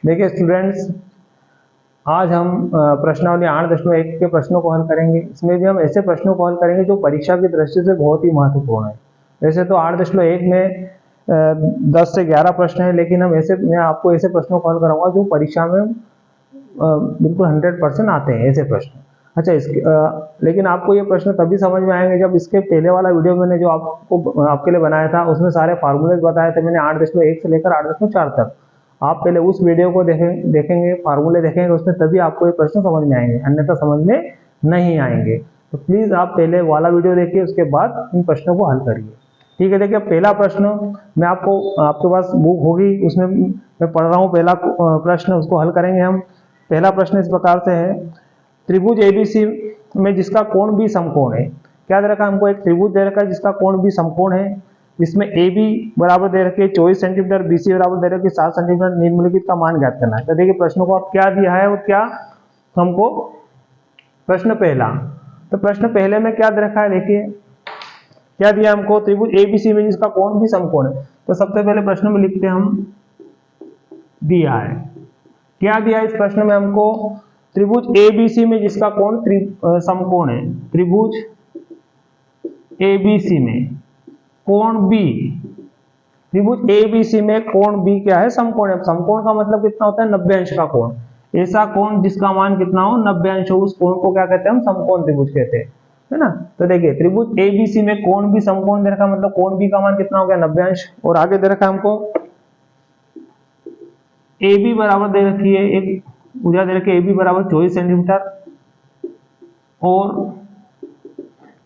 देखिए स्टूडेंट्स, आज हम प्रश्नावली 8.1 के प्रश्नों को हल करेंगे। इसमें भी हम ऐसे प्रश्नों को हल करेंगे जो परीक्षा की दृष्टि से बहुत ही महत्वपूर्ण है। वैसे तो 8.1 में 10 से 11 प्रश्न है, लेकिन मैं आपको ऐसे प्रश्नों को हल कराऊंगा जो परीक्षा में बिल्कुल 100% आते हैं ऐसे प्रश्न। अच्छा, लेकिन आपको ये प्रश्न तभी समझ में आएंगे जब इसके पहले वाला वीडियो मैंने जो आपके लिए बनाया था उसमें सारे फार्मूले बताए थे मैंने 8.1 से लेकर 8.4 तक। आप पहले उस वीडियो को देखेंगे, फार्मूले देखेंगे, उसमें तभी आपको ये प्रश्न समझ में आएंगे, अन्यथा समझ में नहीं आएंगे। तो प्लीज आप पहले वाला वीडियो देखिए, उसके बाद इन प्रश्नों को हल करिए। ठीक है, देखिए पहला प्रश्न मैं आपके पास बुक होगी, उसमें मैं पढ़ रहा हूँ। पहला प्रश्न उसको हल करेंगे हम। पहला प्रश्न इस प्रकार से है, त्रिभुज एबीसी में जिसका कोण भी समकोण है। क्या दे रखा है हमको? एक त्रिभुज दे रखा है जिसका कोण भी समकोण है, जिसमें ए बी बराबर दे रखे 24 सेंटीमीटर, बी सी बराबर दे रखे 7 सेंटीमीटर, निम्नलिखित का मान ज्ञात करना है। तो देखिए प्रश्न को आप क्या दिया है और क्या हमको प्रश्न पहला। तो प्रश्न पहले में क्या दे रखा है, देखिए क्या दिया हमको, त्रिभुज एबीसी में जिसका कोण भी समकोण है। तो सबसे पहले प्रश्न में लिखते हैं हम, दिया है क्या दिया है इस प्रश्न में हमको, त्रिभुज एबीसी में जिसका कोण समकोण है। त्रिभुज एबीसी में कोण बी, त्रिभुज एबीसी में कोण बी क्या है? समकोण है। समकोण का मतलब कितना होता है? 90 अंश का कोण। ऐसा कोण जिसका मान कितना हो? 90 अंश हो, उस कोण को क्या कहते हैं? हम समकोण त्रिभुज कहते हैं, है ना। तो देखिए त्रिभुज एबीसी में कोण बी समकोण दे रखा, मतलब कोण बी का मान कितना हो गया? 90 अंश। और आगे दे रखा हमको ए बी बराबर दे रखी है, एक भुजा दे रखी है, ए बी बराबर 24 सेंटीमीटर, और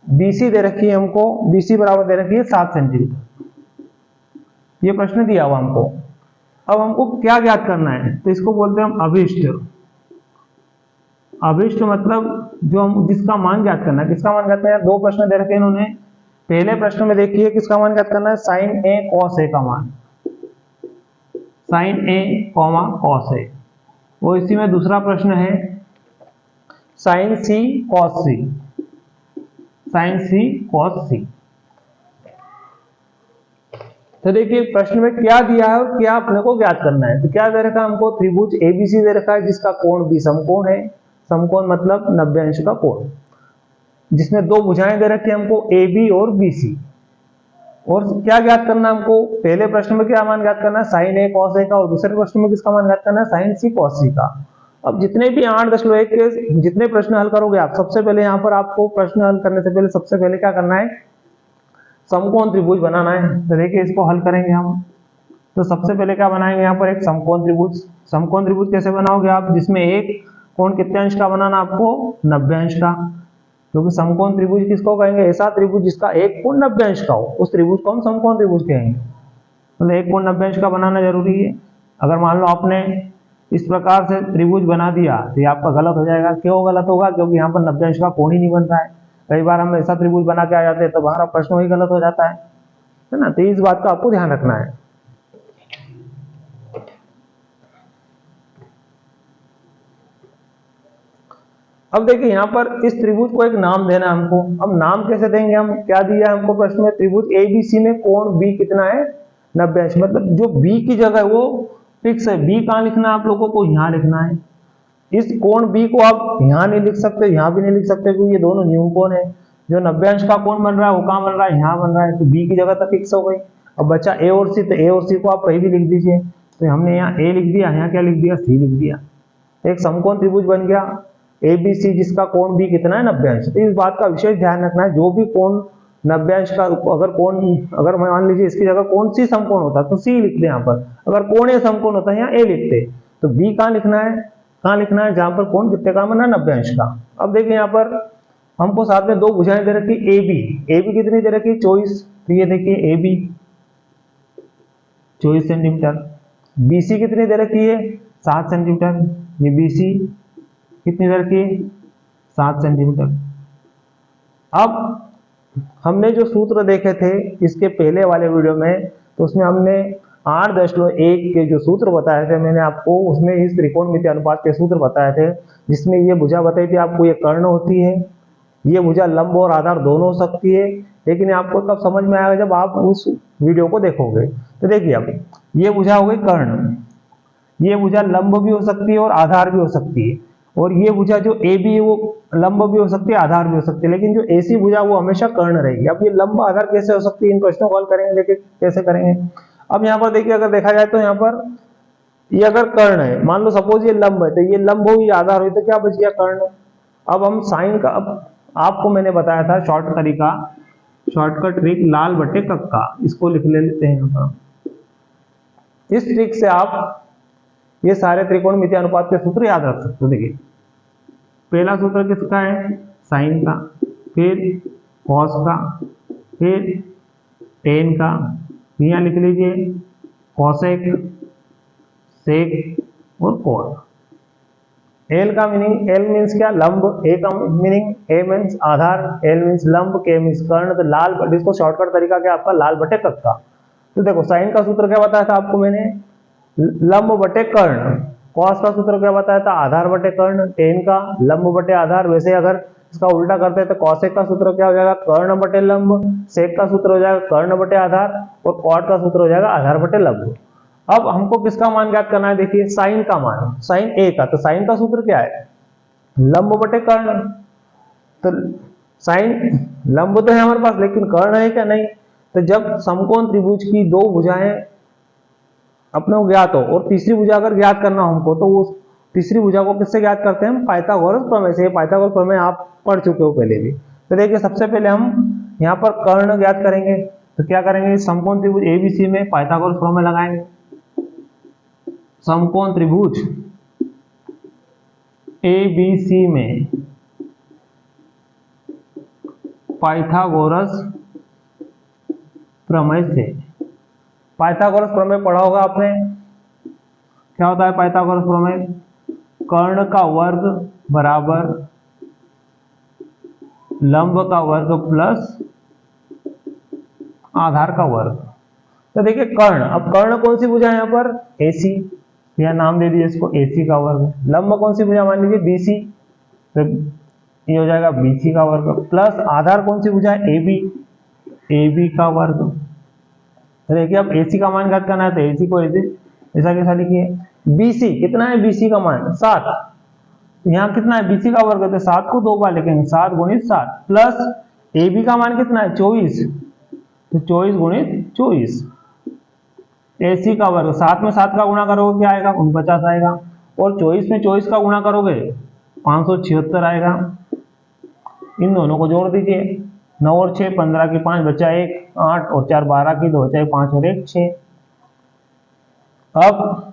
बीसी दे रखी है हमको, बीसी बराबर दे रखी है 7 सेंटीमीटर। ये प्रश्न दिया हुआ हमको। अब हमको क्या ज्ञात करना है? तो इसको बोलते हैं हम अभिष्ट। अभिष्ट मतलब जो हम जिसका मान ज्ञात करना है। किसका मान ज्ञात करना है? दो प्रश्न दे रखे हैं इन्होंने। पहले प्रश्न में देखिए किसका मान ज्ञात करना है? साइन ए कॉस ए का मान, sign A comma cos A. और इसी में दूसरा प्रश्न है साइन सी कॉस सी, साइन सी कॉस सी। तो देखिए प्रश्न में क्या दिया है और क्या अपने को ज्ञात करना है। तो क्या दे रखा है हमको? त्रिभुज एबीसी दे रखा है जिसका कोण भी समकोण है। समकोण मतलब 90 अंश का कोण, जिसमें दो भुजाएं दे रखी है हमको, ए बी और बी सी। और क्या ज्ञात करना है हमको? पहले प्रश्न में क्या मान ज्ञात करना है? साइन ए कॉस ए का, और दूसरे प्रश्न में किसका मान ज्ञात करना है? साइन सी कॉस सी का। अब जितने भी 8.1 के जितने प्रश्न हल करोगे आप, सबसे पहले यहाँ पर आपको प्रश्न हल करने से पहले सबसे पहले क्या करना है? समकोण त्रिभुज बनाना है। तो देखिए इसको हल करेंगे हम। तो सबसे पहले क्या बनाएंगे? यहाँ पर एक समकोण त्रिभुज। समकोण त्रिभुज कैसे बनाओगे आप? जिसमें एक कोण कितने अंश का बनाना आपको? 90 अंश का। क्योंकि समकोण त्रिभुज किसको कहेंगे? ऐसा त्रिभुज जिसका एक कोण 90 अंश का हो, उस त्रिभुज को हम समकोण त्रिभुज कहेंगे। मतलब एक कोण 90 अंश का बनाना जरूरी है। अगर मान लो आपने इस प्रकार से त्रिभुज बना दिया तो ये आपका गलत हो जाएगा। क्यों गलत होगा? क्योंकि यहाँ पर 90 अंश का कोण ही नहीं बन रहा है। कई बार हम ऐसा त्रिभुज बना के आ जाते हैं तो हमारा प्रश्न ही गलत हो जाता है ना। तो इस बात का आपको ध्यान रखना है। अब देखिए यहाँ पर इस त्रिभुज को एक नाम देना है हमको। अब नाम कैसे देंगे हम? क्या दिया है हमको प्रश्न में? त्रिभुज एबीसी में कोण बी कितना है? 90 अंश। मतलब जो बी की जगह है वो फिक्स है। बी कहाँ लिखना है आप लोगों को? यहाँ लिखना है। इस कोण बी को आप यहाँ नहीं लिख सकते, यहाँ भी नहीं लिख सकते, क्योंकि ये दोनों न्यून कोण है। जो 90 अंश का कोण बन रहा है वो कहाँ बन रहा है? यहाँ बन रहा है। तो बी की जगह तो फिक्स हो गई। अब बचा ए और सी। तो ए और सी को आप कहीं भी लिख दीजिए। तो हमने यहाँ ए लिख दिया, यहाँ क्या लिख दिया? सी लिख दिया। एक समकोण त्रिभुज बन गया ए बी सी, जिसका कोण भी कितना है? 90 अंश। तो इस बात का विशेष ध्यान रखना है, जो भी कोण 90 अंश का, अगर मान लीजिए इसकी जगह कौन सी समकोण होता तो सी लिखते यहाँ पर। अगर कोण ए समकोण होता है यहाँ ए लिखते। तो बी कहाँ लिखना है? कहाँ लिखना है? जहां पर कोण कितने का बना? 90 अंश का। अब देखिए यहाँ पर हमको साथ में दो भुजाएं दे रखी ए बी। ए बी कितनी दे रखी? 24। तो ये देखिए A B 24 centimetre. B C कितनी दे रखी है? 7 सेंटीमीटर। ये बी सी कितनी दे रखी है? 7 सेंटीमीटर। अब हमने जो सूत्र देखे थे इसके पहले वाले वीडियो में, तो उसमें हमने 8.1 के जो सूत्र बताए थे मैंने आपको, उसमें इस त्रिकोणमिति अनुपात के सूत्र बताए थे, जिसमें ये भुजा बताई थी आपको, ये कर्ण होती है, ये भुजा लंब और आधार दोनों हो सकती है। लेकिन आपको तब समझ में आएगा जब आप उस वीडियो को देखोगे। तो देखिए अब ये भुजा हो गई कर्ण, ये भुजा लंब भी हो सकती है और आधार भी हो सकती है, और ये भुजा जो ए बी है वो लंब भी हो सकती है, आधार भी हो सकती है, लेकिन जो एसी भुजा वो हमेशा कर्ण रहेगी। अब ये लंब आधार कैसे हो सकती है, इन प्रश्नों को हल करेंगे, देखिए कैसे करेंगे। अब यहाँ पर देखिए, अगर देखा जाए तो यहाँ पर ये अगर कर्ण है, मान लो सपोज ये लंब है, तो ये लंब हो, ये आधार हो, तो क्या बच गया, कर्ण। अब हम साइन का, अब आपको मैंने बताया था शॉर्टकट ट्रिक लाल बटे कक्का, इसको लिख लेते हैं यहाँ पर। इस ट्रिक से आप ये सारे त्रिकोणमितीय अनुपात के सूत्र याद रख सकते हो। देखिए पहला सूत्र किसका है, साइन का, फिर कॉस का, फिर टेन का, यहाँ लिख लीजिए कॉसेक, सेक और कोट। एल का मीनिंग, एल मीन्स क्या, लंब, ए का मीनिंग, ए मीन्स आधार, एल मीन्स लंब, के मीन्स कर्ण। तो लाल, इसको शॉर्टकट तरीका क्या आपका, लाल बटे कक्का। तो देखो साइन का सूत्र क्या बताया था आपको मैंने, लंब बटे कर्ण। कॉस का सूत्र क्या बताया था, आधार बटे कर्ण। टेन का लंब बटे आधार। वैसे अगर इसका उल्टा करते हैं तो कॉसेक का सूत्र क्या हो जाएगा, कर्ण बटे लंब। सेक का सूत्र हो जाएगा कर्ण बटे आधार, और कॉट का सूत्र हो जाएगा आधार बटे लंब। अब हमको किसका मान ज्ञात करना है, देखिए साइन का मान, साइन ए का। तो साइन का सूत्र क्या है, लंब बटे कर्ण। तो साइन लंब तो है हमारे पास, लेकिन कर्ण है क्या, नहीं। तो जब समकोण त्रिभुज की दो भुजाएं अपने को ज्ञात हो और तीसरी भुजा अगर ज्ञात करना हो हमको, तो वो तीसरी भुजा को किससे ज्ञात करते हैं, पाइथागोरस प्रमेय से। पाइथागोरस प्रमेय आप पढ़ चुके हो पहले भी। तो देखिए सबसे पहले हम यहाँ पर कर्ण ज्ञात करेंगे। तो क्या करेंगे, समकोण त्रिभुज एबीसी में पाइथागोरस प्रमेय लगाएंगे। समकोण त्रिभुज एबीसी में पाइथागोरस प्रमेय से, पाइथागोरस प्रमेय पढ़ा होगा आपने, क्या होता है पाइथागोरस प्रमेय, कर्ण का वर्ग बराबर लंब का वर्ग प्लस आधार का वर्ग। तो देखिए कर्ण, अब कर्ण कौन सी भुजा है यहाँ पर, एसी, या नाम दे दीजिए इसको एसी का वर्ग। लंब कौन सी भुजा, मान लीजिए बीसी, तो ये हो जाएगा बीसी का वर्ग, प्लस आधार कौन सी भुजा है, एबी, एबी का वर्ग। तो देखिए अब एसी का मान ज्ञात करना है, तो एसी को ऐसा कैसा लिखिए, बीसी कितना है, बीसी का मान 7, तो यहाँ कितना है, बीसी का वर्ग, तो 7 को 2 बार लिखेंगे, 7 गुणित 7, प्लस एबी का मान कितना है, 24, तो 24 गुणित 24, एसी का वर्ग। 7 में 7 का गुणा करोगे क्या आएगा, 49 आएगा, और 24 में 24 का गुणा करोगे 576 आएगा। इन दोनों को जोड़ दीजिए, 9 और 6 15 की 5 बचा 1, 8 और 4 12 की 2 बचा 5 और 1 6। अब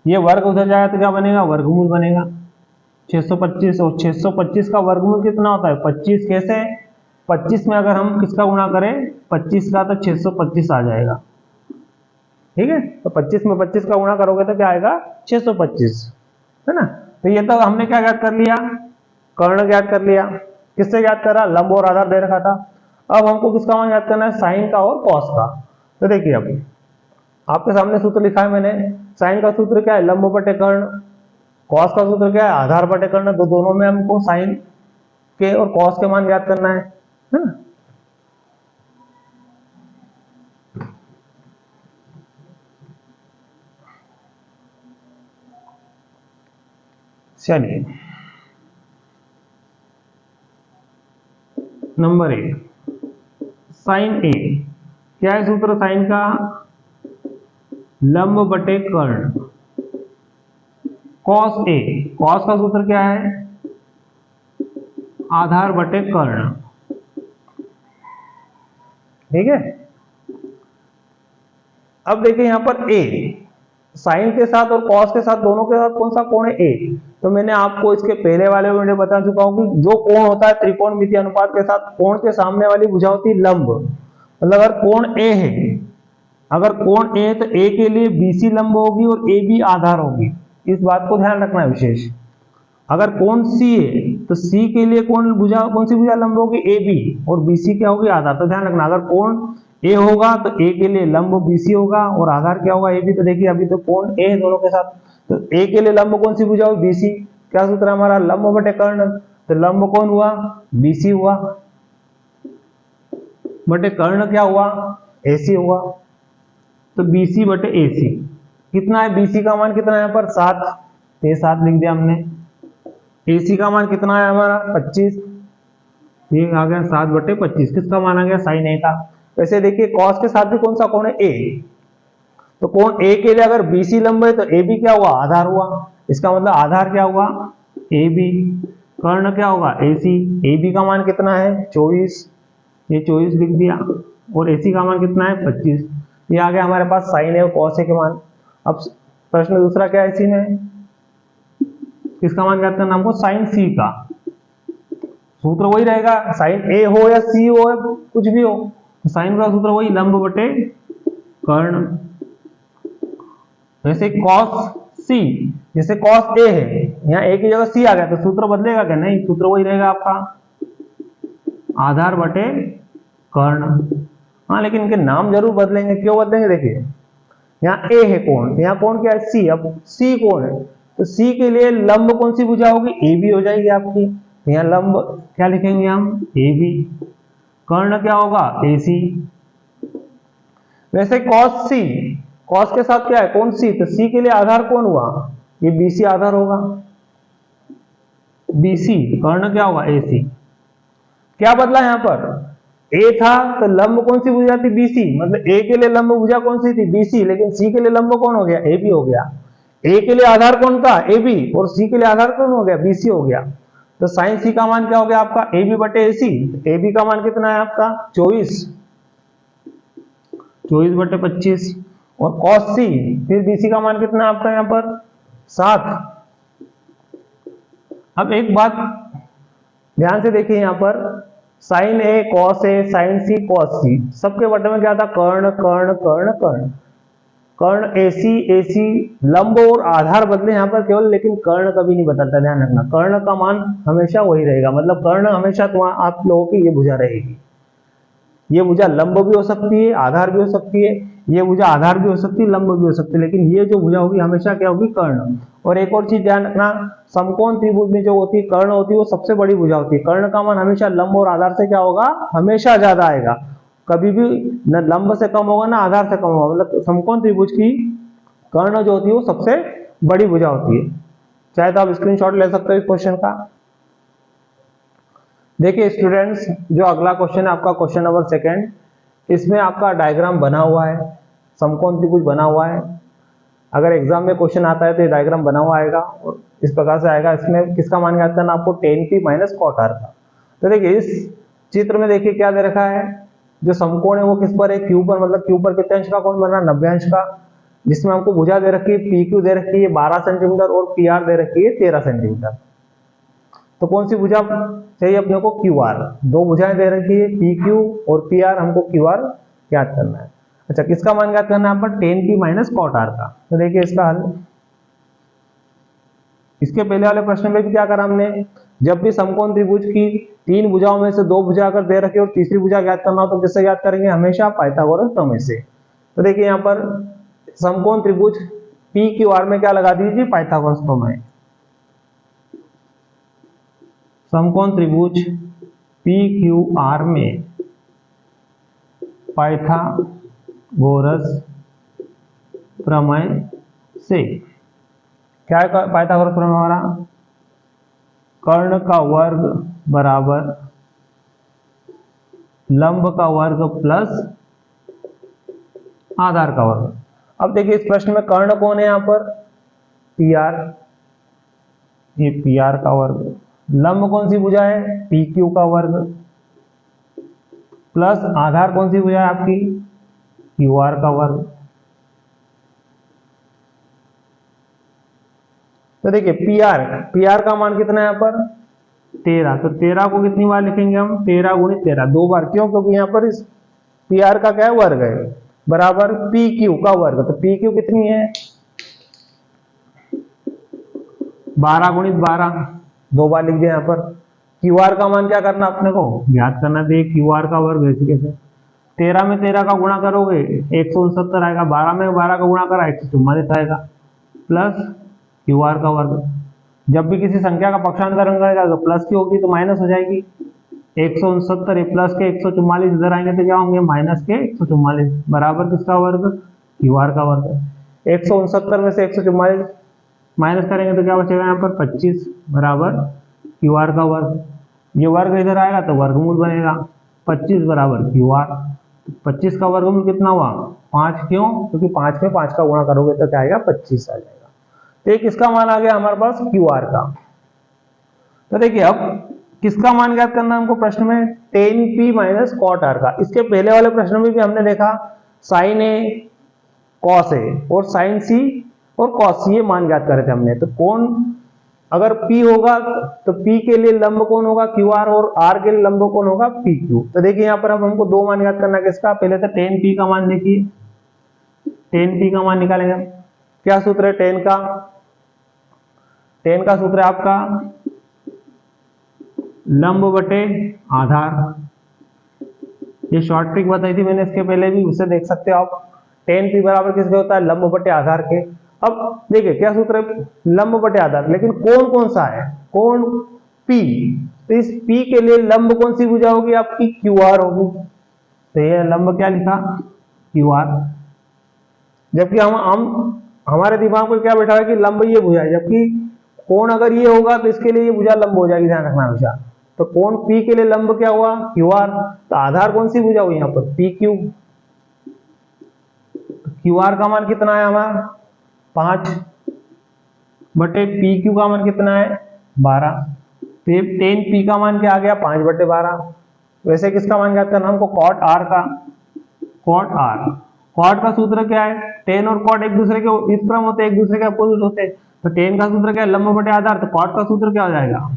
ये वर्ग उधर जाएगा तो क्या बनेगा, वर्गमूल बनेगा 625, और 625 का वर्गमूल कितना होता है, 25। कैसे, 25 में अगर हम किसका गुणा करें, 25 का, तो 625 आ जाएगा, ठीक है। तो 25 में 25 का गुणा करोगे तो क्या आएगा, 625, है ना। तो ये तो हमने क्या ज्ञात कर लिया, कर्ण ज्ञात कर लिया। किससे ज्ञात करा, लंब और आधार दे रखा था। अब हमको किसका मान ज्ञात करना है, साइन का और कॉस का। तो देखिए अब आपके सामने सूत्र लिखा है मैंने, साइन का सूत्र क्या है, लंब बटे कर्ण, कॉस का सूत्र क्या है, आधार बटे कर्ण। तो दोनों में हमको साइन के और कॉस के मान ज्ञात करना है ना। चलिए नंबर 1, साइन ए, क्या है सूत्र साइन का, लंब बटे कर्ण। कॉस ए, कॉस का सूत्र क्या है, आधार बटे कर्ण, ठीक है। अब देखिए यहां पर ए, साइन के साथ और कॉस के साथ, दोनों के साथ कौन सा कोण है, ए। तो मैंने आपको इसके पहले वाले वीडियो बता चुका हूं कि जो कोण होता है त्रिकोणमितीय अनुपात के साथ, कोण के सामने वाली भुजा होती है लंब। मतलब अगर कोण ए है, अगर कोण ए है तो ए के लिए बीसी लंब होगी और ए बी आधार होगी, इस बात को ध्यान रखना है विशेष। अगर कोण सी है तो सी के लिए कौन सी भुजा लंब होगी, ए बी, और बीसी क्या होगी, आधार। तो ध्यान रखना, अगर कोण ए होगा तो ए के लिए लंब बीसी होगा और आधार क्या होगा, ए बी। तो देखिए अभी तो कोण ए है दोनों के साथ, तो ए के लिए लंब कौन सी भुजा होगी, बीसी। क्या सूत्र है हमारा, लंब बटे कर्ण। तो लंब कौन हुआ, बीसी हुआ, बटे कर्ण क्या हुआ, एसी हुआ। तो बीसी बटे एसी कितना है, बीसी का मान कितना है यहाँ पर 7, ये 7 लिख दिया हमने। एसी का मान कितना है हमारा 25, ये आ गया 7/25, किसका मान आ गया साइन ए का। वैसे देखिए कॉस के साथ भी कौन सा कोण है, ए, तो कोण ए के लिए अगर बीसी लंब है तो ए बी क्या हुआ, आधार हुआ। इसका मतलब आधार क्या हुआ, ए बी। कर्ण क्या होगा, एसी। ए बी का मान कितना है 24, ये 24 लिख दिया, और एसी का मान कितना है 25। ये आ गया हमारे पास साइन ए और कॉस ए के मान। अब प्रश्न दूसरा क्या है इसी में, किसका मान ज्ञात करना हमको, साइन सी का। सूत्र वही रहेगा, साइन ए हो या सी हो या कुछ भी हो, तो साइन का सूत्र वही, लंब बटे कर्ण। वैसे कॉस सी, जैसे कॉस ए है, यहाँ ए की जगह सी आ गया तो सूत्र बदलेगा क्या, नहीं, सूत्र वही रहेगा आपका, आधार बटे कर्ण। हाँ लेकिन इनके नाम जरूर बदलेंगे, क्यों बदलेंगे, देखिए यहाँ ए है कोण, यहाँ कोण क्या है सी, अब सी कोण है तो सी के लिए लंब कौन सी भुजा होगी, ए बी हो जाएगी आपकी। यहाँ लंब क्या लिखेंगे हम, ए बी। कर्ण क्या होगा, ए सी। वैसे कॉस सी, कॉस के साथ क्या है कौन सी, तो सी के लिए आधार कौन हुआ, ये बीसी आधार होगा, बीसी। कर्ण क्या होगा, ए सी। क्या बदला यहाँ पर, ए था तो लंब कौन सी भुजा थी, बीसी, मतलब ए के लिए लंब भुजा कौन सी थी, बीसी, लेकिन सी के लिए लंब कौन हो गया, ए बी हो गया। ए के लिए आधार कौन था, ए बी, और सी के लिए आधार कौन हो गया, बीसी हो गया। तो साइन सी का मान क्या हो गया आपका, ए बी बटे ए सी। ए बी का मान कितना है आपका 24, 24/25, और कॉस सी, फिर बीसी का मान कितना है आपका यहाँ पर 7। अब एक बात ध्यान से देखिए, यहाँ पर sign A cos A, sign C cos सी, सबके बटे में क्या था, कर्ण कर्ण कर्ण कर्ण। कर्ण एसी एसी, लंब और आधार बदले यहाँ पर केवल, लेकिन कर्ण कभी नहीं बदलता, ध्यान रखना। कर्ण का मान हमेशा वही रहेगा, मतलब कर्ण हमेशा आप लोगों की ये भुजा रहेगी। ये भुजा लंब भी हो सकती है, आधार भी हो सकती है, ये भुजा आधार भी हो सकती है, लंब भी हो सकती है, लेकिन ये जो भुजा होगी हमेशा क्या होगी, कर्ण। और एक और चीज ध्यान रखना, समकोण त्रिभुज में जो होती है कर्ण होती है वो सबसे बड़ी भुजा होती है। कर्ण का मान हमेशा लंब और आधार से क्या होगा, हमेशा ज्यादा आएगा, कभी भी न लंब से कम होगा ना आधार से कम होगा। मतलब समकोण त्रिभुज की कर्ण जो होती है वो सबसे बड़ी भुजा होती है। चाहे तो आप स्क्रीनशॉट ले सकते हो इस क्वेश्चन का। देखिए स्टूडेंट्स, जो अगला क्वेश्चन है आपका क्वेश्चन नंबर 2, इसमें आपका डायग्राम बना हुआ है, समकोण त्रिभुज बना हुआ है। अगर एग्जाम में क्वेश्चन आता है तो ये डायग्राम बना हुआ आएगा और इस प्रकार से आएगा। इसमें किसका मान ज्ञात करना आपको, tan p minus cot r का। तो देखिए इस चित्र में देखिए क्या दे रखा है, जो समकोण है वो किस पर है, क्यू पर, मतलब क्यू पर कितने अंश का कोण बन रहा है, 90 अंश का, जिसमें हमको भुजा दे रखी है पी क्यू दे रखी है 12 सेंटीमीटर और पी आर दे रखी है 13 सेंटीमीटर। तो कौन सी भुजा चाहिए अपने को, क्यू आर। दो भुजाएं दे रखी है पी क्यू और पी आर, हमको क्यू आर ज्ञात करना है। अच्छा, किसका मान ज्ञात करना है यहाँ पर, tan p minus cot r का। तो देखिए इसका हल, इसके पहले वाले प्रश्न में भी क्या करा हमने, जब भी समकोण त्रिभुज की 3 भुजाओं में से 2 भुजा अगर दे रखी और तीसरी भुजा ज्ञात करना हो तो किससे ज्ञात करेंगे, हमेशा पाइथागोरस प्रमेय से। तो देखिए यहाँ पर समकोण त्रिभुज पी क्यू आर में क्या लगा दीजिए, पाइथागोरस प्रमेय। समकोण त्रिभुज पी क्यू आर में पाइथागोरस प्रमेय से क्या है पाइथागोरस प्रमेय हमारा, कर्ण का वर्ग बराबर लंब का वर्ग प्लस आधार का वर्ग। अब देखिए इस प्रश्न में कर्ण कौन है यहाँ पर, पी आर, ये पी आर का वर्ग, लंब कौन सी भुजा है, पी क्यू का वर्ग, प्लस आधार कौन सी भुजा है आपकी, क्यू आर का वर्ग। तो देखिए पी आर का मान कितना है यहाँ पर 13, तो 13 को कितनी बार लिखेंगे हम, 13 गुणित 13, 2 बार। क्यों, क्योंकि यहाँ पर इस पी आर का क्या है, वर्ग है, बराबर पी क्यू का वर्ग। तो पी क्यू कितनी है 12 गुणित 12, 2 बार लिख दिया यहाँ पर। क्यू आर का मान क्या करना अपने को, ज्ञात करना दे, क्यू आर का वर्ग ऐसे कैसे, 13 में 13 का गुणा करोगे 169 आएगा, 12 में 12 का गुणा करा 144 आएगा, प्लस क्यू आर का वर्ग। जब भी किसी संख्या का पक्षांतरण करेगा तो प्लस की होगी तो माइनस हो जाएगी, 169 प्लस के 144 इधर आएंगे तो क्या होंगे, माइनस के 144, बराबर किसका वर्ग, क्यू आर का वर्ग। 169 में से 144 माइनस करेंगे तो क्या बचेगा यहाँ पर 25 बराबर क्यू आर का वर्ग। ये वर्ग इधर आएगा तो वर्गमूल बनेगा 25 बराबर क्यू आर। 25 का वर्गमूल कितना हुआ 5, क्यों? क्योंकि 5 में 5 का गुणा करोगे तो क्या आएगा 25 आ जाएगा। तो एक इसका मान आ गया हमारे पास क्यू आर का। तो देखिए अब किसका मान ज्ञात करना है हमको प्रश्न में, tan p minus cot r का। इसके पहले वाले प्रश्न में भी हमने देखा साइन ए कॉस ए और साइन सी और कॉस सी, ये मान ज्ञात करे थे हमने। तो कौन अगर p होगा तो p के लिए लंब कौन होगा क्यू आर और r के लिए लंब कौन होगा पी क्यू। तो देखिए यहाँ पर अब हमको दो मान ज्ञात करना है किसका, पहले तो tan p का मान देखिए, tan p का मान निकालेंगे हम। क्या सूत्र है tan का? tan का सूत्र है आपका लंब बटे आधार। ये शॉर्ट ट्रिक बताई थी मैंने इसके पहले भी, उसे देख सकते हो आप। tan p बराबर किसके होता है, लंब बटे आधार के। अब देखिए क्या सूत्र है, लंब बटे आधार, लेकिन कोण कौन सा है, कोण p। तो इस p के लिए लंब कौन सी भुजा होगी आपकी, क्यू आर होगी। तो ये लंब क्या लिखा, क्यू आर। जबकि हम हमारे दिमाग में क्या बैठा है कि लंब ये भुजा है, जबकि कोण अगर ये होगा तो इसके लिए ये भुजा लंब हो जाएगी, ध्यान रखना हमेशा। तो कोण P के लिए लंब क्या हुआ, क्यू आर। तो आधार कौन सी भुजा हुई यहाँ पर, पी क्यू। क्यू आर का मान कितना है हमारा 5 बटे पी क्यू का मान कितना है 12। तो ये tan P का मान क्या आ गया 5 बटे 12। वैसे किसका मान ज्ञात करना हमको, कॉट आर का। कॉट आर, कॉट का सूत्र क्या है, tan और कॉट एक दूसरे के व्युत्क्रम होते हैं, एक दूसरे के अपोजिट होते हैं। तो tan का सूत्र क्या है, लंब बटे आधार। तो कॉट का सूत्र क्या हो जाएगा,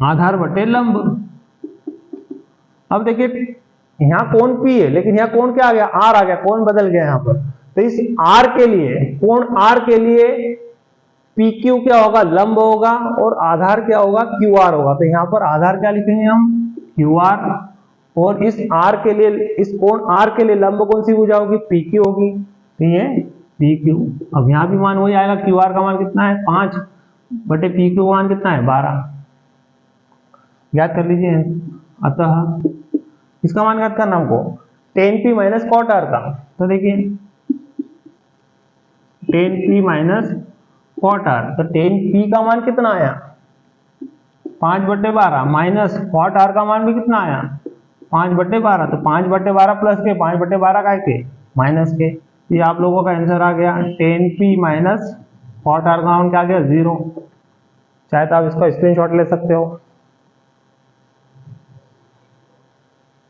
आधार बटे लंब। अब देखिए यहाँ कोण P है, लेकिन यहाँ कोण क्या आ गया, R आ गया, कोण बदल गया यहाँ पर। तो इस R के लिए, कोण R के लिए PQ क्या होगा, लंब होगा, और आधार क्या होगा, QR होगा। तो यहाँ पर आधार क्या लिखेंगे हम, QR, और इस R के लिए, इस कोण R के लिए लंब कौन सी भुजा होगी, PQ होगी। तो ये PQ। अब यहाँ भी मान वही आएगा, QR का मान कितना है 5 बटे PQ का मान कितना है 12। याद कर लीजिए। अतः इसका मान याद करना हमको, tan p minus cot r का। तो देखिए tan p minus cot r, तो tan p का मान कितना आया 5 बटे 12 माइनस कॉट आर का मान भी कितना आया 5 बटे 12। तो 5 बटे 12 प्लस के 5 बटे 12 का के माइनस के। ये आप लोगों का आंसर आ गया, tan p minus cot r का मान क्या आ गया 0। चाहे तो आप इसका स्क्रीनशॉट ले सकते हो।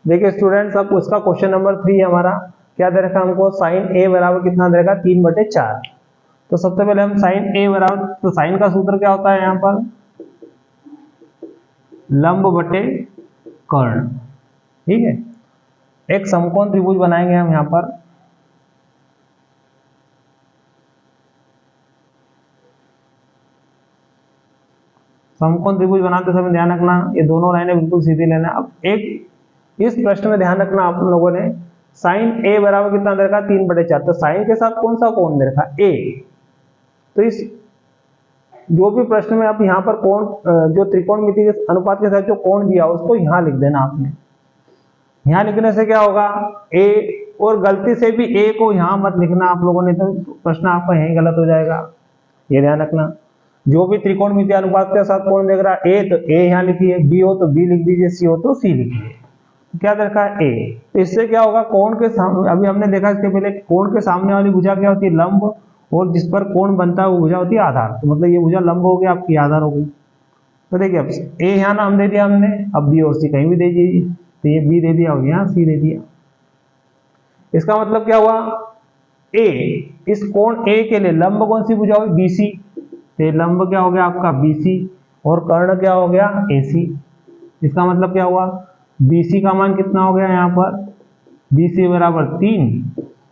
देखिए स्टूडेंट्स, अब उसका क्वेश्चन नंबर 3 हमारा क्या दे रखा हमको, साइन a बराबर कितना दे रखा 3 बटे 4। तो सबसे पहले हम साइन a बराबर, तो साइन का सूत्र क्या होता है यहाँ पर, लंब बटे कर्ण। ठीक है, एक समकोण त्रिभुज बनाएंगे हम यहाँ पर। समकोण त्रिभुज बनाते समय ध्यान रखना ये दोनों लाइनें बिल्कुल सीधी लेना। अब एक इस प्रश्न में ध्यान रखना आप लोगों ने, साइन a बराबर कितना दे रखा 3 बटे 4। तो साइन के साथ कौन सा कोण दे रखा a। तो इस जो भी प्रश्न में आप यहाँ पर कोण, जो त्रिकोणमिति के अनुपात के साथ जो कोण दिया उसको यहाँ लिख देना आपने। यहाँ लिखने से क्या होगा a, और गलती से भी a को यहाँ मत लिखना आप लोगों ने, तो प्रश्न आपका यही गलत हो जाएगा। ये ध्यान रखना, जो भी त्रिकोणमिति अनुपात के साथ कोण देख रहा है a, तो a यहाँ लिखिए, b हो तो b लिख दीजिए, c हो तो c लिखिए। क्या देखा है a। इससे क्या होगा, कोण के सामने, अभी हमने देखा इसके पहले, कोण के सामने वाली भुजा क्या होती है लंब, और जिस पर कोण बनता है वो भुजा होती है आधार। तो मतलब ये भुजा लंब हो गई, आपकी आधार हो गई। तो देखिए अब a यहाँ नाम दे दिया हमने, अब b और c कहीं भी दे दीजिए। तो ये b दे दिया और यहाँ c दे दिया। इसका मतलब क्या हुआ, a, इस कोण a के लिए लंब कौन सी भुजा होगी bc। तो लंब क्या हो गया आपका bc, और कर्ण क्या हो गया ac। इसका मतलब क्या हुआ, BC का मान कितना हो गया यहाँ पर, BC बराबर 3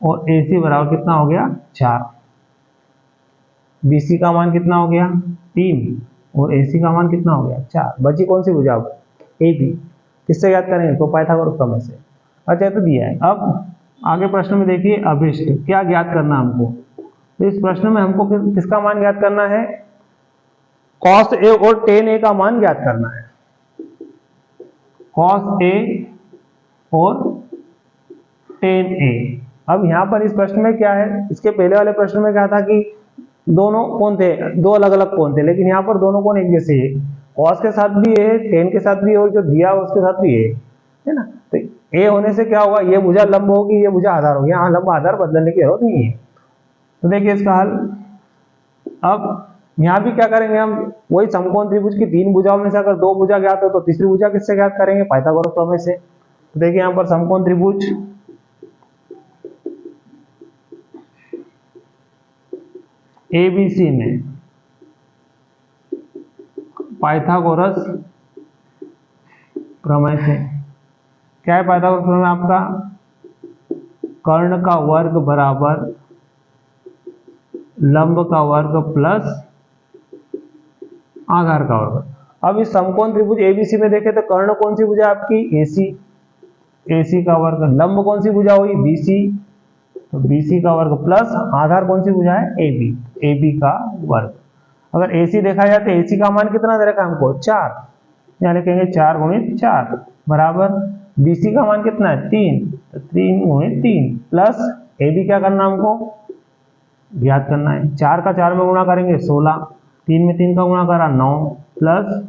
और AC बराबर कितना हो गया 4। BC का मान कितना हो गया 3 और AC का मान कितना हो गया 4। बची कौन सी भुजा, AB। किससे याद करेंगे, तो पाइथागोरस प्रमेय से। अच्छा तो दिया है। अब आगे प्रश्न में देखिए, अभिष्ट क्या ज्ञात करना हमको। तो इस प्रश्न में हमको किसका मान ज्ञात करना है, cos A और tan A का मान ज्ञात करना है। cos A और tan A। अब यहाँ पर इस प्रश्न में क्या है, इसके पहले वाले प्रश्न में क्या था कि दोनों कोण थे, दो अलग अलग कोण थे, लेकिन यहाँ पर दोनों कोण एक जैसे है, कॉस के साथ भी है, टेन के साथ भी है, और जो दिया है उसके साथ भी है ना। तो ए होने से क्या होगा, ये भुजा लंब होगी, ये भुजा आधार होगी, यहाँ लंब आधार बदलने की जरूरत नहीं है। तो देखिए इसका हल। अब यहाँ भी क्या करेंगे हम, वही समकोण त्रिभुज की तीन भुजाओं में से अगर दो भुजा ज्ञात हो तो तीसरी भुजा किससे ज्ञात करेंगे, पाइथागोरस प्रमेय से। तो देखिए यहाँ पर समकोण त्रिभुज एबीसी में पाइथागोरस प्रमेय से क्या है, पाइथागोरस प्रमेय आपका कर्ण का वर्ग बराबर लंब का वर्ग प्लस आधार का वर्ग। अब इस समकोण त्रिभुज एबीसी में देखें तो कर्ण कौन सी भुजा आपकी, एसी, एसी का वर्ग, लंब कौन सी भुजा हुई, बीसी, तो बीसी का वर्ग प्लस आधार कौन सी भुजा है, एबी, एबी का वर्ग। अगर एसी देखा जाए तो एसी का मान कितना दे रखा है हमको, 4, यानी कहेंगे 4 गुणित 4 बराबर बीसी का मान कितना है, 3, तो 3 गुणित 3 प्लस एबी क्या करना हमको ज्ञात करना है। 4 का 4 में गुणा करेंगे 16, 3 में 3 का गुणा करा 9 प्लस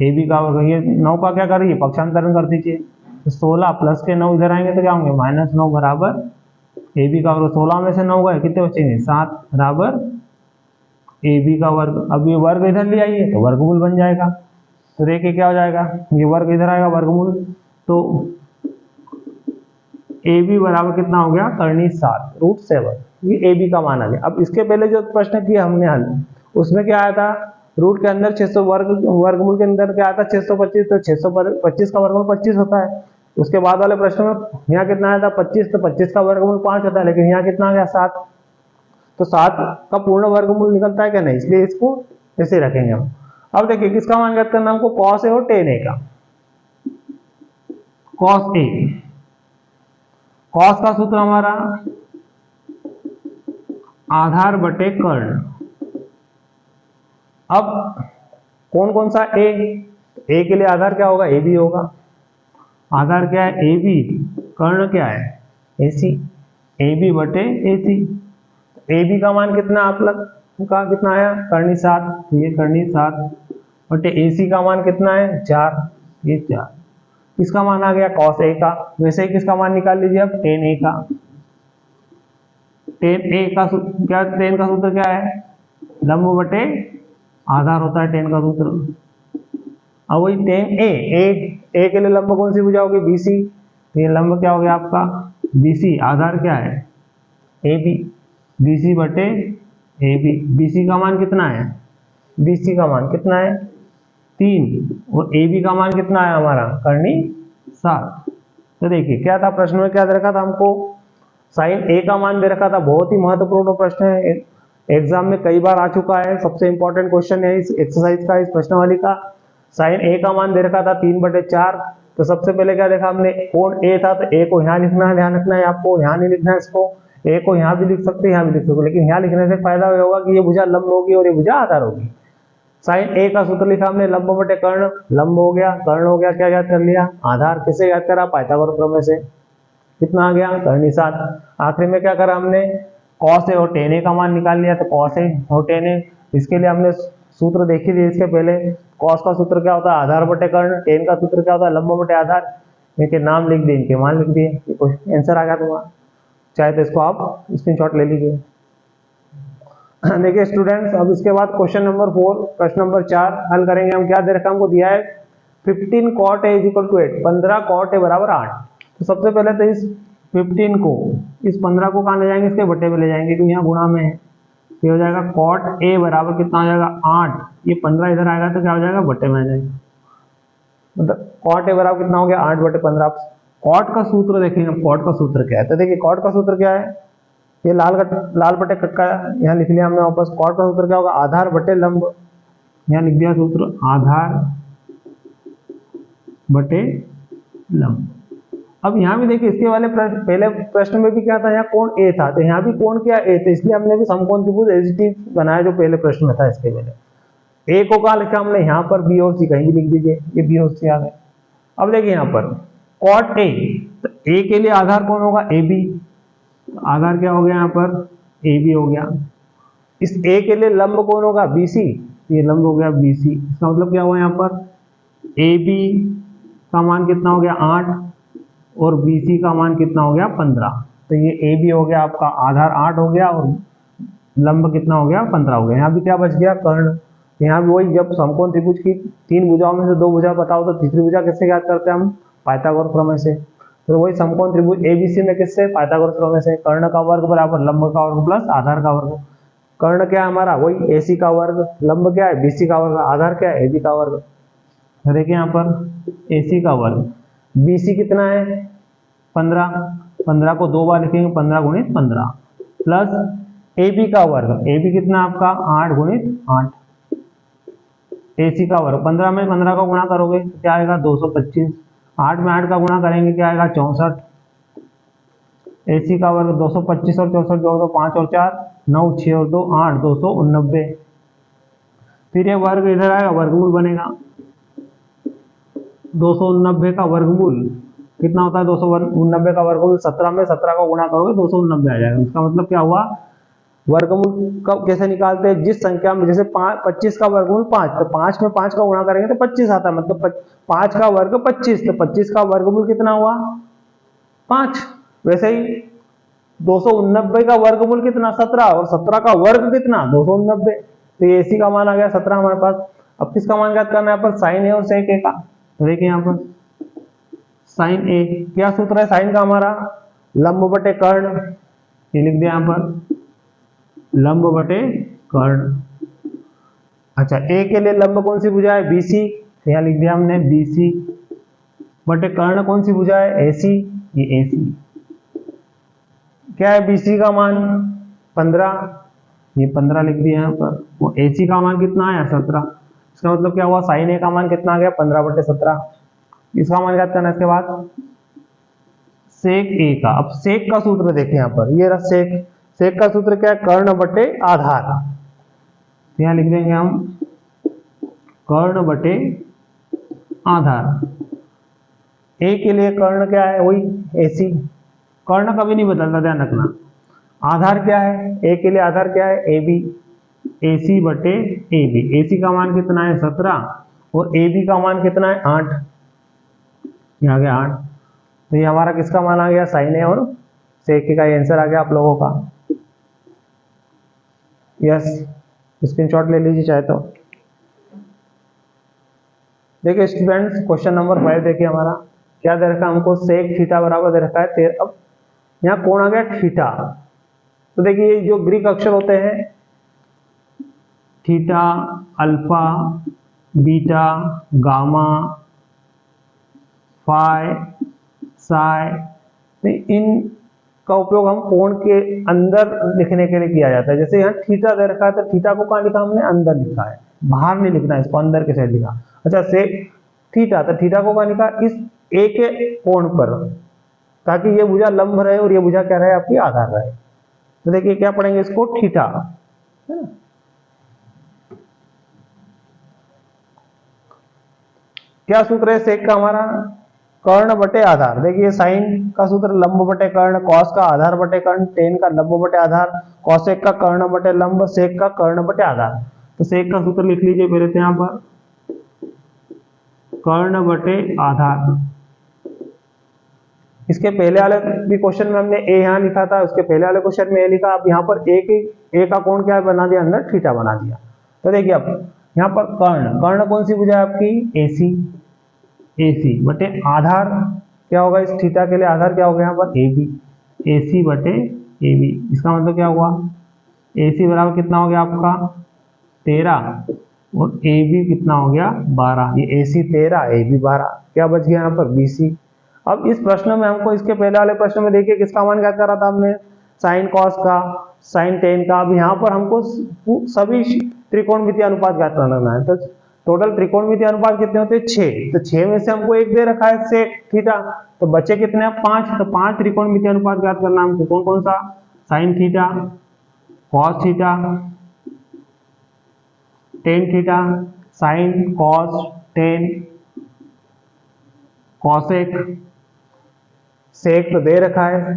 एबी का वर्ग, ये 9 का क्या करिए पक्षांतरण कर दीजिए, तो 16 प्लस के 9 इधर आएंगे तो क्या होंगे -9 बराबर एबी का वर्ग। 16 में से 9 गए कितने बचेंगे, 7 बराबर एबी का वर्ग। अब ये वर्ग इधर ले आइए तो वर्गमूल बन जाएगा, तो देखिए क्या हो जाएगा, ये वर्ग इधर आएगा वर्गमूल, तो एबी बराबर कितना हो गया, करनी 7 √7, ये एबी का मान आ गया। अब इसके पहले जो प्रश्न किया हमने हल, उसमें क्या आया था, रूट के अंदर 600 वर्गमूल के अंदर क्या आता है 625, तो 625 का वर्गमूल 25 होता है। उसके बाद वाले प्रश्न में यहाँ कितना आया था 25, तो 25 का वर्गमूल 5 होता है, लेकिन यहाँ कितना आ गया 7, तो 7 का पूर्ण वर्गमूल निकलता है क्या, नहीं, इसलिए इसको ऐसे रखेंगे हम। अब देखिए किसका मान ज्ञात करना हमको, कॉस ए और टेन ए का। कॉस ए, कॉस का सूत्र हमारा आधार बटे कर्ण। अब कौन कौन सा ए के लिए आधार क्या होगा, ए बी होगा। आधार क्या है, ए बी, कर्ण क्या है, ए सी, ए बी बटे ए सी। ए बी का मान कितना आप लोग का कितना आया, करनी 7, ये करनी 7 बटे ए सी का मान कितना है 4, ये 4। किसका मान आ गया, कॉस ए का। वैसे ही किसका मान निकाल लीजिए अब, टेन ए का। टेन ए का क्या, टेन का सूत्र क्या है, लंब बटे आधार होता है टेन का सूत्र। अब वही टेन ए के लिए लंब कौन सी भुजा होगी, बीसी, तो ये लंब क्या हो गया आपका बीसी, आधार क्या है ए बी, बीसी बटे ए बी। बीसी का मान कितना है, बीसी का मान कितना है 3, और ए बी का मान कितना है हमारा, करनी 7। तो देखिए क्या था प्रश्न में, क्या दे रखा था हमको, साइन ए का मान दे रखा था। बहुत ही महत्वपूर्ण प्रश्न है, एग्जाम में कई बार आ चुका है, सबसे इंपॉर्टेंट क्वेश्चन है इस एक्सरसाइज का, इस प्रश्नावली का। साइन ए का मान दे रखा था 3/4। तो सबसे पहले क्या देखा हमने, कोण ए था, तो ए को यहाँ लिखना है, ध्यान रखना है आपको, यहाँ नहीं लिखना है इसको, ए को यहाँ भी लिख सकते हैं, यहाँ भी लिख सकते, लेकिन यहाँ लिखने से फायदा होगा कि ये भुजा लंब होगी और ये भुजा आधार होगी। साइन ए का सूत्र लिखा हमने, लंब बटे कर्ण, लंब हो गया, कर्ण हो गया, क्या याद कर लिया, आधार। किसे याद करा, पाइथागोरस प्रमेय से। कितना आ गया, करनी 7। आखिरी में क्या करा हमने, कॉस ए और टेन ए का मान निकाल लिया, तो कॉस ए और टेन ए, इसके लिए हमने सूत्र देखी थी इसके पहले। कॉस का सूत्र क्या होता है, आधार बटे कर्ण, टेन का सूत्र क्या होता है, लंब बटे आधार। इनके नाम लिख दिए, इनके मान लिख दिए, आंसर आ गया तुम्हारा। चाहे तो इसको आप स्क्रीनशॉट ले लीजिए। देखिए स्टूडेंट्स, अब इसके बाद क्वेश्चन नंबर 4, प्रश्न नंबर 4 हल करेंगे हम। क्या दे रखा हमको, दिया है 15 cot a = 8, 15 cot a बराबर 8। तो सबसे पहले तो इस 15 को, इस 15 को कहाँ ले जाएंगे, इसके बटे में ले जाएंगे, क्योंकि यहाँ गुणा में है। तो हो जाएगा cot a बराबर कितना हो जाएगा 8, ये 15 इधर आएगा तो क्या हो जाएगा, बटे में आ जाएगा। मतलब cot a बराबर कितना हो गया, 8/15। cot का सूत्र देखेंगे, cot का सूत्र क्या है, तो देखिए cot का सूत्र क्या है, ये लाल बटे कक्का यहाँ लिख लिया हमने वापस। कॉट का सूत्र क्या होगा, आधार बटे लंब, यहाँ लिख दिया सूत्र, आधार बटे लंब। अब यहाँ भी देखिए, इसके वाले पहले प्रश्न में भी क्या था, यहाँ कोण ए था, तो यहाँ भी कोण क्या ए थे, इसलिए हमने भी समकोण त्रिभुज एजीटी बनाया जो पहले प्रश्न में था। इसके पहले ए को कहाँ लिखा हमने, यहाँ पर बी और सी कहीं भी लिख दीजिए, ये बी और सी आ गए। अब देखिए यहाँ पर कॉट ए, तो ए के लिए आधार कौन होगा, ए बी, आधार क्या हो गया यहाँ पर, ए बी हो गया। इस ए के लिए लंब कौन होगा, बी सी, ये लंब हो गया बी सी। इसका मतलब क्या हुआ यहाँ पर, ए बी का मान कितना हो गया 8 और बी सी का मान कितना हो गया 15। तो ये ए बी हो गया आपका, आधार 8 हो गया और लंब कितना हो गया 15 हो गया। यहाँ भी क्या बच गया, कर्ण। यहाँ भी वही, जब समकोण त्रिभुज की 3 भुजाओं में से 2 भुजा बताओ तो तीसरी भुजा किससे ज्ञात करते हैं हम, पाइथागोरस प्रमेय से। तो वही समकोण त्रिभुज एबीसी में किससे, पाइथागोरस प्रमेय से। कर्ण का वर्ग बराबर लंब का वर्ग प्लस आधार का वर्ग। कर्ण क्या है हमारा, वही एसी का वर्ग, लंब क्या है बीसी का वर्ग, आधार क्या है एबी का वर्ग। तो देखिए यहाँ पर एसी का वर्ग, बीसी कितना है 15, 15 को 2 बार लिखेंगे, 15 गुणित 15 प्लस एबी का वर्ग, एबी कितना आपका 8 गुणित 8, एसी का वर्ग 15 में 15 का गुणा करोगे तो क्या आएगा 225, 8 में 8 का गुणा करेंगे क्या आएगा 64, एसी का वर्ग 225 और 64 जोड़ दो 5 और 4 9, 6 और 2 8, 289। फिर ये वर्ग इधर आएगा, वर्गमूल बनेगा 289 का वर्गमूल कितना होता है, 289 का वर्गमूल 17 में 17 का गुणा करोगे 289 आ जाएगा। इसका मतलब क्या हुआ, वर्गमूल कब कैसे निकालते हैं, जिस संख्या में, जैसे 25 का वर्गमूल 5, तो 5 में 5 का गुणा करेंगे तो 25 आता है, मतलब 5 का वर्ग 25, तो 25 का वर्गमूल कितना हुआ 5। वैसे ही 289 का वर्गमूल कितना 17 और 17 का वर्ग कितना 289, तो ये एसी का मान आ गया 17 हमारे पास। अब किसका मान ज्ञात करना है यहाँ पर, साइन ए और सेक ए का। तो देखिए यहाँ पर साइन ए, क्या सूत्र है साइन का हमारा, लंब बटे कर्ण, ये लिख दिया यहाँ पर लंब बटे कर्ण। अच्छा ए के लिए लंब कौन सी भुजा है बीसी, यहाँ लिख दिया हमने बीसी, बटे कर्ण कौन सी भुजा है एसी, ये एसी। क्या है बीसी का मान 15, ये 15 लिख दिया यहाँ पर, वो एसी का मान कितना आया 17। इसका मतलब क्या हुआ, साइन ए का मान कितना आ गया 15 बटे 17। इसका मान ज्ञात करना है। इसके बाद सेक ए का, अब सेक का सूत्र देखें यहाँ पर, ये रहा सेक, सेक का सूत्र क्या है, कर्ण बटे आधार। यहां लिख देंगे हम कर्ण बटे आधार। ए के लिए कर्ण क्या है, वही एसी, कर्ण कभी नहीं बदलता, ध्यान रखना। आधार क्या है, ए के लिए आधार क्या है एबी, एसी बटे एबी। एसी का मान कितना है 17 और एबी का मान कितना है 8, ये आ गया 8। तो ये हमारा किसका मान आ गया, साइन ए और सेक का आंसर आ गया आप लोगों का। यस, स्क्रीनशॉट ले लीजिए चाहे तो। देखिए स्टूडेंट्स, क्वेश्चन नंबर 5 देखिए हमारा क्या दे रखा है हमको, सेक थीटा बराबर दे रखा है 13। अब यहाँ कौन आ गया थीटा, तो देखिए जो ग्रीक अक्षर होते हैं theta, alpha, beta, gamma, phi, psi, इन का उपयोग हम कोण के अंदर लिखने के लिए किया जाता है। जैसे यहाँ थीटा दे रखा है तो थीटा को कहाँ लिखा हमने, अंदर लिखा है, बाहर नहीं लिखना है, इसको अंदर के साइड लिखा। अच्छा सेक थीटा, तो थीटा को कहाँ लिखा, इस ए के कोण पर, ताकि ये भुजा लंब रहे और ये भुजा क्या रहे आपकी आधार रहे। तो देखिए क्या पढ़ेंगे इसको, थीटा है ना। क्या सूत्र है सेक का हमारा, कर्ण बटे आधार। देखिए साइन का सूत्र लंब बटे कर्ण, कॉस का आधार बटे कर्ण, टेन का लंब बटे आधार, कॉसेक का कर्ण बटे लंब, सेक का कर्ण बटे आधार। तो सेक का सूत्र लिख लीजिए पहले से यहाँ पर, कर्ण बटे आधार। इसके पहले वाले भी क्वेश्चन में हमने ए यहाँ लिखा था, उसके पहले वाले क्वेश्चन में ए लिखा, अब यहाँ पर ए का कोण क्या बना दिया, अंदर थीटा बना दिया। तो देखिए अब यहाँ पर कर्ण, कर्ण कौन सी भुजा है आपकी एसी, एसी बटे आधार क्या होगा, इस थीटा के लिए आधार क्या होगा यहाँ पर एबी, एसी बटे एबी। इसका मतलब क्या हुआ, एसी बराबर कितना हो गया आपका 13 और एबी कितना हो गया 12। ये एसी 13 एबी 12, क्या बच गया यहाँ पर बीसी। अब इस प्रश्न में हमको, इसके पहले वाले प्रश्न में देखिए किसका मान ज्ञात करा था हमने, साइन कॉस का, साइन टेन का। अब यहाँ पर हमको सभी त्रिकोणमितीय अनुपात ज्ञात करना है। तो टोटल त्रिकोणमितीय अनुपात कितने होते हैं 6, तो 6 में से हमको एक दे रखा है सेक थीटा, तो बचे कितने हैं 5, तो 5 त्रिकोणमितीय अनुपात ज्ञात करना हमको। कौन कौन सा, sine theta, cos theta, tan theta, sine cos tan, cosec, sec तो दे रखा है,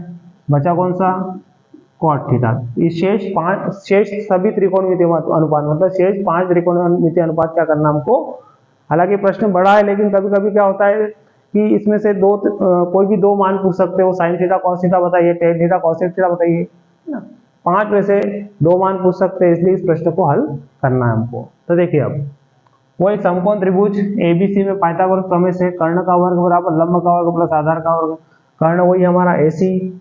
बचा कौन सा कॉट थीटा। ये शेष सभी त्रिकोणमितीय अनुपात, मतलब शेष 5 त्रिकोणमितीय अनुपात क्या करना हमको। हालांकि प्रश्न बड़ा है, लेकिन कभी कभी क्या होता है कि इसमें से कोई भी 2 मान पूछ सकते हो, साइन थीटा कॉस थीटा बताइए, टेन थीटा कॉसेक थीटा बताइए, है ना। 5 में से 2 मान पूछ सकते हैं, इसलिए इस प्रश्न को हल करना है हमको। तो देखिए अब वही समकोण त्रिभुज एबीसी में पाइथागोरस प्रमेय से कर्ण का वर्ग बराबर लंब का वर्ग प्लस आधार का वर्ग। कर्ण वही हमारा एसी,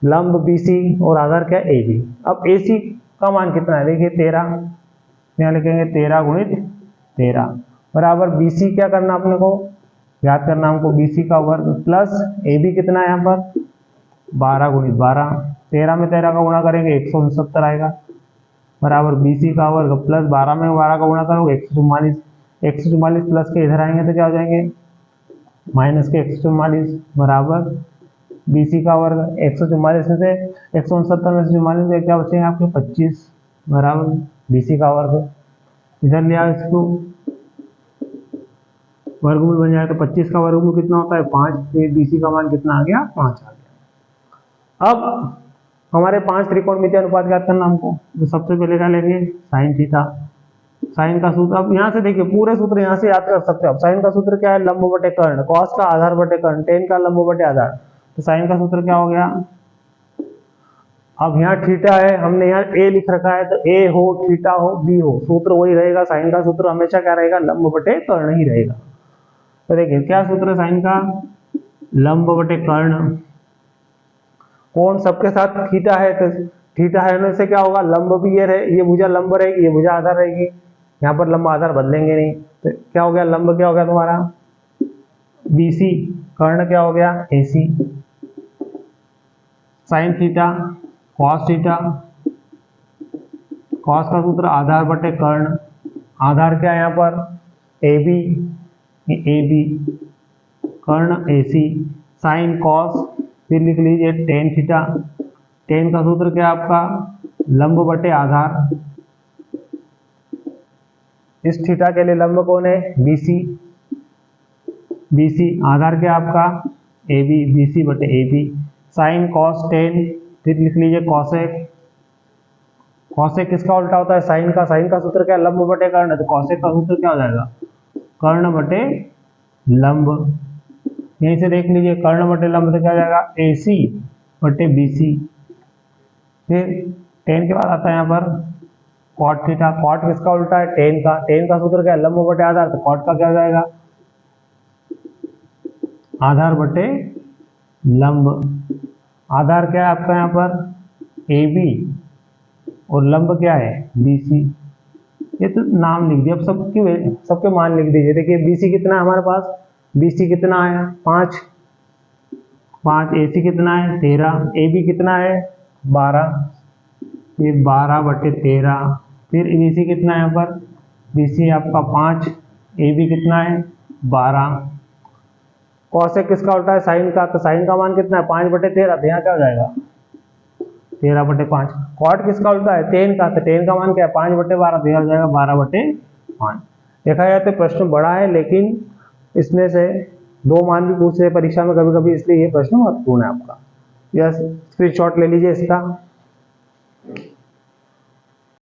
लंब बीसी और आधार क्या है एबी। अब एसी का मान कितना है, देखिए 13, यहाँ लिखेंगे 13 गुणित 13 बराबर बीसी क्या करना अपने को याद करना हमको, बीसी का वर्ग प्लस एबी कितना है यहाँ पर 12 गुणित 12, 13 में 13 का गुणा करेंगे 169 आएगा बराबर बीसी का वर्ग प्लस 12 में 12 का गुणा करोगे 144, 144 प्लस के इधर आएंगे तो क्या हो जाएंगे माइनस के 144 बराबर बीसी का वर्ग। 144 में से 169 में से 44 में क्या बचेंगे आपके 25 बराबर बीसी का वर्ग। इधर लिया इसको वर्गमूल बन जाएगा, तो 25 का वर्गमूल कितना होता है 5, फिर बीसी का मान कितना आ गया 5 आ गया। अब हमारे 5 त्रिकोणमितीय अनुपात ज्ञात करना हमको, तो सबसे पहले क्या लेंगे साइन थीटा। साइन का सूत्र, अब यहाँ से देखिए पूरे सूत्र यहाँ से याद कर सकते हो। अब साइन का सूत्र क्या है लंब बटे कर्ण, कॉस का आधार बटे कर्ण, टेन का लंब बटे आधार। तो साइन का सूत्र क्या हो गया, अब यहाँ थीटा है, हमने यहाँ ए लिख रखा है, तो ए हो थीटा हो बी हो, सूत्र वही रहेगा। साइन का सूत्र हमेशा क्या रहेगा लंब बटे कर्ण ही रहेगा। तो देखिए क्या सूत्र है साइन का, लंब बटे कर्ण, कोण सबके साथ थीटा है, तो थीटा है से क्या होगा लंब भी ये भुजा लंब रहेगी, ये भुजा आधार रहेगी, यहाँ पर लंब आधार बदलेंगे नहीं। तो क्या हो गया लंब क्या हो गया तुम्हारा बीसी, कर्ण क्या हो गया AC, sign theta cos theta, cos का सूत्र आधार बटे कर्ण, आधार क्या है यहाँ पर एबी, एबी कर्ण एसी, साइन कॉस, फिर लिख लीजिए टेन थीटा, टेन का सूत्र क्या है आपका लंब बटे आधार। इस थीटा के लिए लंब कौन है बीसी, बीसी आधार क्या आपका एबी, बीसी बटे एबी, साइन कॉस टेन, फिर लिख लीजिए कॉसेक, कॉसेक किसका उल्टा होता है साइन का, साइन का सूत्र क्या है लंब बटे कर्ण, तो कॉसेक का सूत्र क्या हो जाएगा कर्ण बटे लंब। यहीं से देख लीजिए कर्ण बटे लंब तो क्या हो जाएगा एसी बटे बीसी। फिर टेन के बाद आता है यहाँ पर कॉट थीटा, कॉट किसका उल्टा है टेन का, टेन का सूत्र क्या है लंब बटे आधार, तो कॉट का क्या हो जाएगा आधार बटे लंब। आधार क्या है आपका यहाँ पर ए बी और लंब क्या है बी सी। ये तो नाम लिख दिया, अब सबके मान लिख दीजिए। देखिए बी सी कितना है हमारे पास, बी सी कितना है 5, 5 ए सी कितना है 13, ए बी कितना है 12, ये 12 बटे 13, फिर बी सी कितना है यहाँ पर बी सी आपका 5, ए बी कितना है 12। कॉसेक किसका उल्टा है साइन का, तो साइन का मान कितना है 5 बटे 13, तो यहाँ क्या हो जाएगा 13 बटे 5। कॉट किसका उल्टा है टेन का, तो टेन का मान क्या है 5 बटे 12, तो यहाँ हो जाएगा 12 बटे 5। देखा जाए तो प्रश्न बड़ा है, लेकिन इसमें से 2 मान भी पूछ रहे परीक्षा में कभी कभी, इसलिए ये प्रश्न महत्वपूर्ण है आपका। यह स्क्रीनशॉट ले लीजिए इसका।